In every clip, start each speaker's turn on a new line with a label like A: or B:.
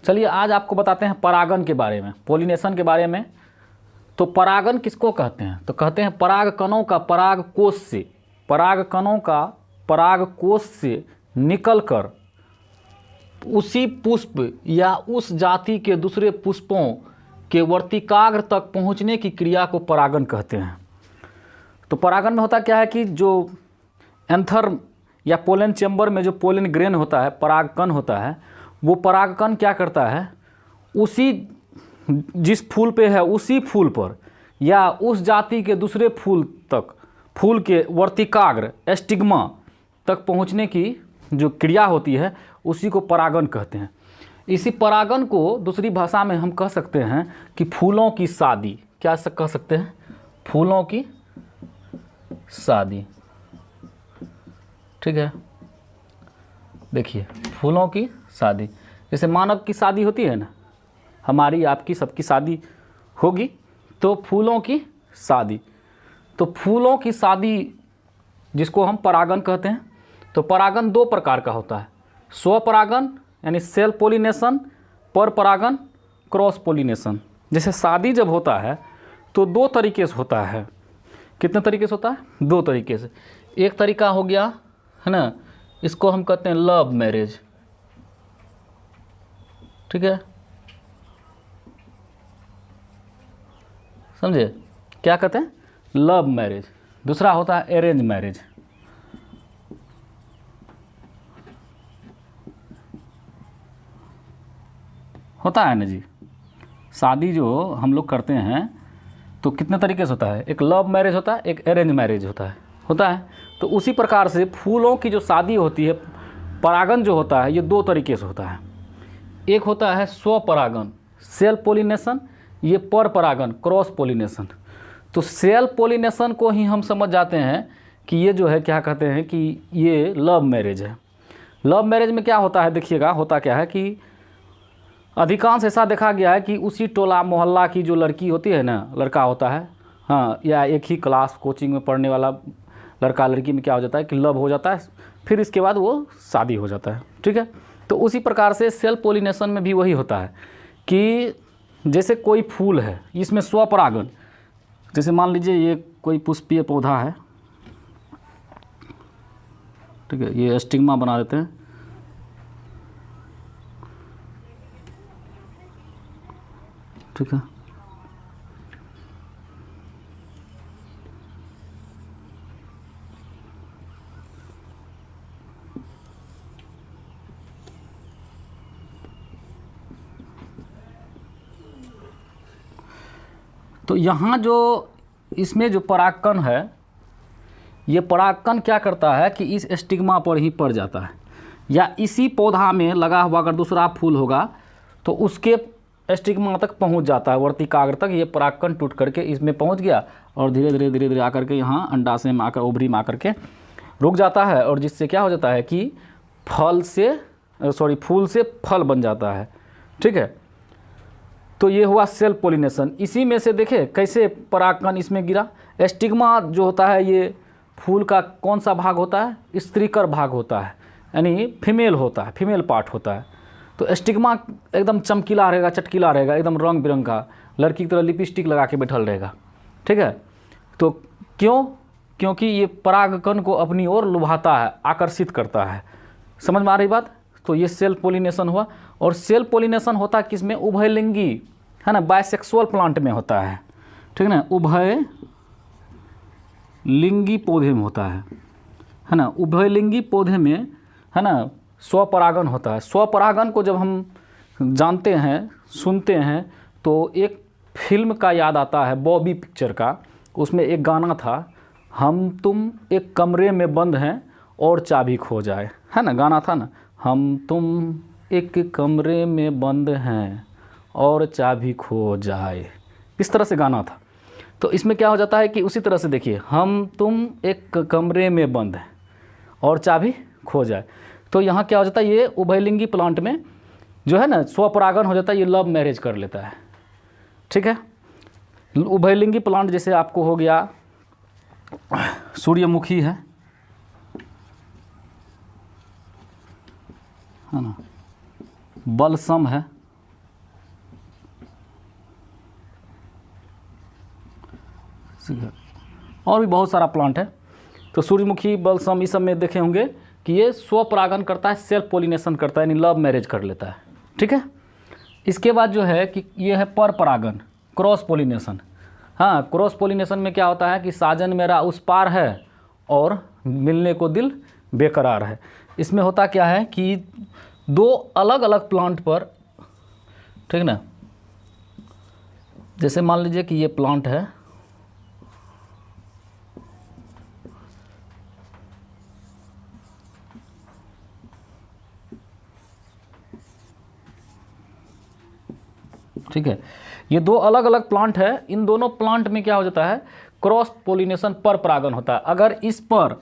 A: चलिए आज आपको बताते हैं परागन के बारे में, पॉलिनेशन के बारे में। तो परागन किसको कहते हैं? तो कहते हैं पराग कणों का पराग कोश से, पराग कणों का पराग कोश से निकलकर उसी पुष्प या उस जाति के दूसरे पुष्पों के वर्तिकाग्र तक पहुंचने की क्रिया को परागन कहते हैं। तो परागन में होता क्या है कि जो एंथर या पोलन चैम्बर में जो पोलन ग्रेन होता है, परागकण होता है, वो परागकण क्या करता है, उसी जिस फूल पे है उसी फूल पर या उस जाति के दूसरे फूल तक, फूल के वर्तिकाग्र एस्टिग्मा तक पहुंचने की जो क्रिया होती है उसी को परागन कहते हैं। इसी परागन को दूसरी भाषा में हम कह सकते हैं कि फूलों की शादी। क्या कह सकते हैं? फूलों की शादी। ठीक है, देखिए फूलों की शादी, जैसे मानव की शादी होती है ना, हमारी आपकी सबकी शादी होगी, तो फूलों की शादी। तो फूलों की शादी जिसको हम परागन कहते हैं। तो परागन दो प्रकार का होता है, स्वपरागन यानी सेल्फ पोलिनेशन, पर परागन क्रॉस पोलिनेशन। जैसे शादी जब होता है तो दो तरीके से होता है। कितने तरीके से होता है? दो तरीके से। एक तरीका हो गया है ना, इसको हम कहते हैं लव मैरिज। ठीक है, समझे? क्या कहते हैं? Love marriage. दूसरा होता है अरेंज मैरिज। होता है ना जी, शादी जो हम लोग करते हैं तो कितने तरीके से होता है? एक लव मैरिज होता है, एक अरेंज मैरिज होता है। तो उसी प्रकार से फूलों की जो शादी होती है, परागन जो होता है, ये दो तरीके से होता है। एक होता है स्वपरागन सेल्फ पोलिनेशन, ये पर परागन क्रॉस पोलिनेशन। तो सेल्फ पोलिनेशन को ही हम समझ जाते हैं कि ये जो है क्या कहते हैं कि ये लव मैरिज है। लव मैरिज में क्या होता है देखिएगा, होता क्या है कि अधिकांश ऐसा देखा गया है कि उसी टोला मोहल्ला की जो लड़की होती है ना, लड़का होता है, हाँ, या एक ही क्लास कोचिंग में पढ़ने वाला लड़का लड़की में क्या हो जाता है कि लव हो जाता है, फिर इसके बाद वो शादी हो जाता है। ठीक है, तो उसी प्रकार से सेल्फ पोलिनेशन में भी वही होता है कि जैसे कोई फूल है, इसमें स्वपरागन, जैसे मान लीजिए ये कोई पुष्पीय पौधा है, ठीक है, ये स्टिग्मा बना देते हैं। ठीक है, तो यहाँ जो इसमें जो परागकण है, ये परागकण क्या करता है कि इस स्टिग्मा पर ही पड़ जाता है, या इसी पौधा में लगा हुआ अगर दूसरा फूल होगा तो उसके स्टिग्मा तक पहुंच जाता है, वर्तिकाग्र तक। ये परागकण टूट करके इसमें पहुंच गया और धीरे धीरे आकर के यहाँ अंडाशय में आकर, ओवरी में आकर के रुक जाता है, और जिससे क्या हो जाता है कि फूल से फल बन जाता है। ठीक है, तो ये हुआ सेल्फ पोलिनेशन। इसी में से देखे कैसे परागकण इसमें गिरा। स्टिग्मा जो होता है ये फूल का कौन सा भाग होता है? स्त्रीकर भाग होता है, यानी फीमेल होता है, फीमेल पार्ट होता है। तो स्टिग्मा एकदम चमकीला रहेगा, चटकीला रहेगा, एकदम रंग बिरंग का, लड़की की तरह लिपस्टिक लगा के बैठल रहेगा। ठीक है, तो क्यों? क्योंकि ये परागकण को अपनी ओर लुभाता है, आकर्षित करता है। समझ में आ रही बात? तो ये सेल्फ पोलिनेशन हुआ। और सेल्फ पोलिनेशन होता है किसमें? उभयलिंगी, है ना, बायसेक्सुअल प्लांट में होता है। ठीक है ना, उभयलिंगी पौधे में होता है ना, उभयलिंगी पौधे में, है ना, स्वपरागन होता है। स्वपरागन को जब हम जानते हैं, सुनते हैं, तो एक फिल्म का याद आता है, बॉबी पिक्चर का। उसमें एक गाना था, हम तुम एक कमरे में बंद हैं और चाबी खो जाए, है ना, गाना था ना, हम तुम एक कमरे में बंद हैं और चाबी खो जाए, इस तरह से गाना था। तो इसमें क्या हो जाता है कि उसी तरह से देखिए, हम तुम एक कमरे में बंद हैं और चाबी खो जाए। तो यहाँ क्या हो जाता है, ये उभयलिंगी प्लांट में जो है ना स्वपरागन हो जाता है, ये लव मैरिज कर लेता है। ठीक है, उभयलिंगी प्लांट जैसे आपको हो गया सूर्यमुखी है ना, बलसम है, और भी बहुत सारा प्लांट है। तो सूर्यमुखी, बलसम, इस सब में देखे होंगे कि ये स्वपरागन करता है, सेल्फ पोलिनेशन करता है, यानी लव मैरिज कर लेता है। ठीक है। इसके बाद जो है कि ये है पर परागन, क्रॉस पोलिनेशन। हाँ, क्रॉस पोलिनेशन में क्या होता है कि साजन मेरा उस पार है और मिलने को दिल बेकरार है। इसमें होता क्या है कि दो अलग अलग प्लांट पर, ठीक ना, जैसे मान लीजिए कि ये प्लांट है, ठीक है, ये दो अलग अलग प्लांट है। इन दोनों प्लांट में क्या हो जाता है, क्रॉस पोलिनेशन, पर परागन होता है। अगर इस पर,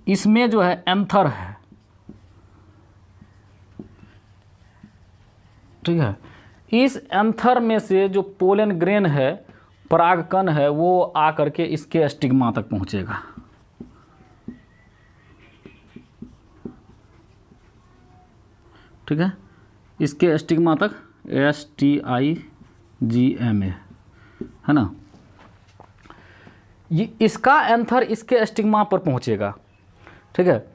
A: इसमें जो है एंथर है, ठीक है, इस एंथर में से जो पोलन ग्रेन है, परागकण है, वो आकर के इसके स्टिग्मा तक पहुंचेगा। ठीक है, इसके स्टिग्मा तक, STIGMA, है ना। ये इसका एंथर इसके स्टिग्मा पर पहुंचेगा। ठीक है,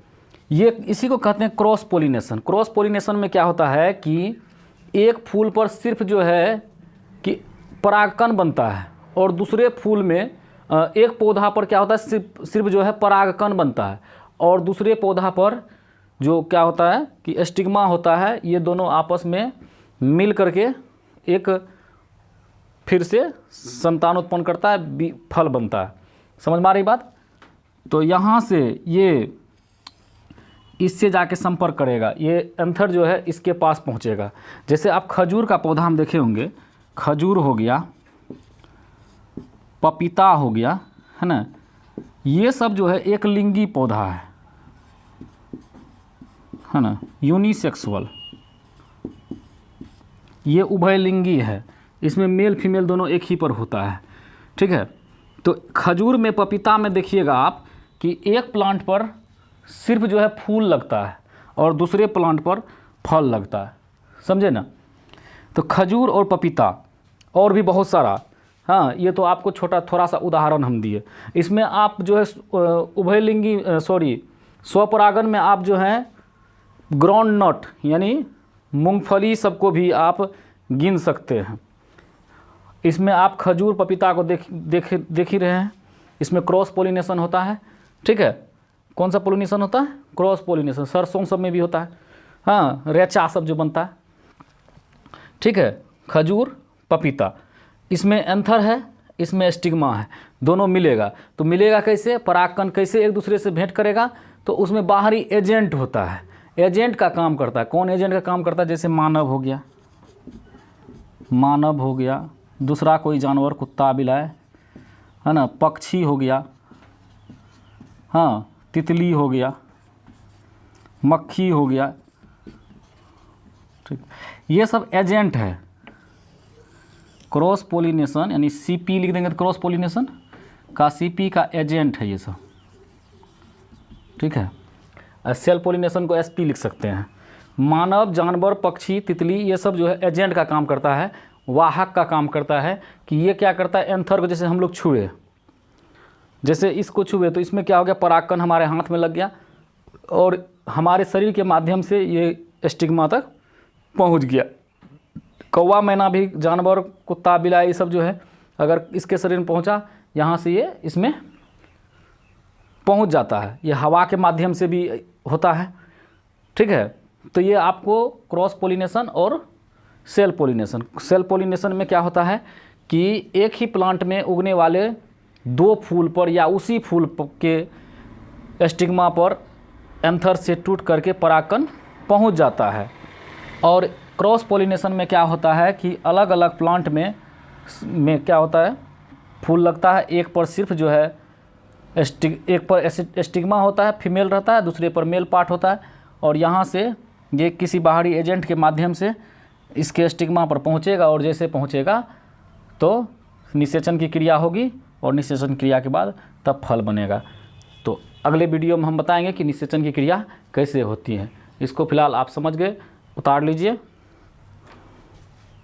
A: ये इसी को कहते हैं क्रॉस पोलिनेशन। क्रॉस पोलिनेशन में क्या होता है कि एक फूल पर सिर्फ जो है कि परागकण बनता है और दूसरे फूल में, एक पौधा पर क्या होता है, सिर्फ जो है परागकण बनता है, और दूसरे पौधा पर जो क्या होता है कि स्टिग्मा होता है। ये दोनों आपस में मिल करके एक फिर से संतान उत्पन्न करता है, फल बनता है। समझ में आ रही बात। तो यहाँ से ये इससे जाके संपर्क करेगा, ये एंथर जो है इसके पास पहुँचेगा। जैसे आप खजूर का पौधा हम देखे होंगे, खजूर हो गया, पपीता हो गया, है ना, ये सब जो है एक लिंगी पौधा है ना, यूनिसेक्सुअल, ये उभयलिंगी है, इसमें मेल फीमेल दोनों एक ही पर होता है। ठीक है, तो खजूर में, पपीता में देखिएगा आप कि एक प्लांट पर सिर्फ जो है फूल लगता है और दूसरे प्लांट पर फल लगता है। समझे ना। तो खजूर और पपीता और भी बहुत सारा, हाँ, ये तो आपको छोटा थोड़ा सा उदाहरण हम दिए। इसमें आप जो है उभयलिंगी, स्वपरागन में आप जो है ग्राउंड नट यानी मूंगफली सबको भी आप गिन सकते हैं। इसमें आप खजूर पपीता को देख ही रहे हैं, इसमें क्रॉस पोलिनेशन होता है। ठीक है, कौन सा पोलिनेशन होता है, क्रॉस पोलिनेशन। सरसों सब में भी होता है, हाँ, रेचा सब जो बनता है। ठीक है, खजूर पपीता, इसमें एंथर है, इसमें स्टिग्मा है, दोनों मिलेगा। तो मिलेगा कैसे, परागकण कैसे एक दूसरे से भेंट करेगा, तो उसमें बाहरी एजेंट होता है, एजेंट का काम करता है। कौन एजेंट का काम करता है, जैसे मानव हो गया, मानव हो गया, दूसरा कोई जानवर, कुत्ता बिलाय, है ना, पक्षी हो गया, हाँ, तितली हो गया, मक्खी हो गया। ठीक, ये सब एजेंट है। क्रॉस पोलिनेशन यानी सीपी लिख देंगे तो क्रॉस पोलिनेशन का, सीपी का एजेंट है ये सब। ठीक है, सेल पोलिनेशन को एसपी लिख सकते हैं। मानव, जानवर, पक्षी, तितली, ये सब जो है एजेंट का काम करता है, वाहक का काम करता है। कि ये क्या करता है, एंथर को जैसे हम लोग छुए, जैसे इसको छुए तो इसमें क्या हो गया, परागकण हमारे हाथ में लग गया और हमारे शरीर के माध्यम से ये स्टिग्मा तक पहुंच गया। कौवा, मैना भी, जानवर, कुत्ता, बिलाई, सब जो है अगर इसके शरीर में पहुंचा, यहाँ से ये इसमें पहुंच जाता है। ये हवा के माध्यम से भी होता है। ठीक है, तो ये आपको क्रॉस पोलिनेशन और सेल पोलिनेशन। सेल पोलिनेशन में क्या होता है कि एक ही प्लांट में उगने वाले दो फूल पर या उसी फूल के स्टिग्मा पर एंथर से टूट करके परागकण पहुंच जाता है। और क्रॉस पोलिनेशन में क्या होता है कि अलग अलग प्लांट में क्या होता है, फूल लगता है, एक पर सिर्फ जो है एक पर स्टिग्मा होता है, फीमेल रहता है, दूसरे पर मेल पार्ट होता है, और यहाँ से ये किसी बाहरी एजेंट के माध्यम से इसके स्टिग्मा पर पहुँचेगा, और जैसे पहुँचेगा तो निषेचन की क्रिया होगी, और निषेचन क्रिया के बाद तब फल बनेगा। तो अगले वीडियो में हम बताएंगे कि निषेचन की क्रिया कैसे होती है। इसको फिलहाल आप समझ गए, उतार लीजिए।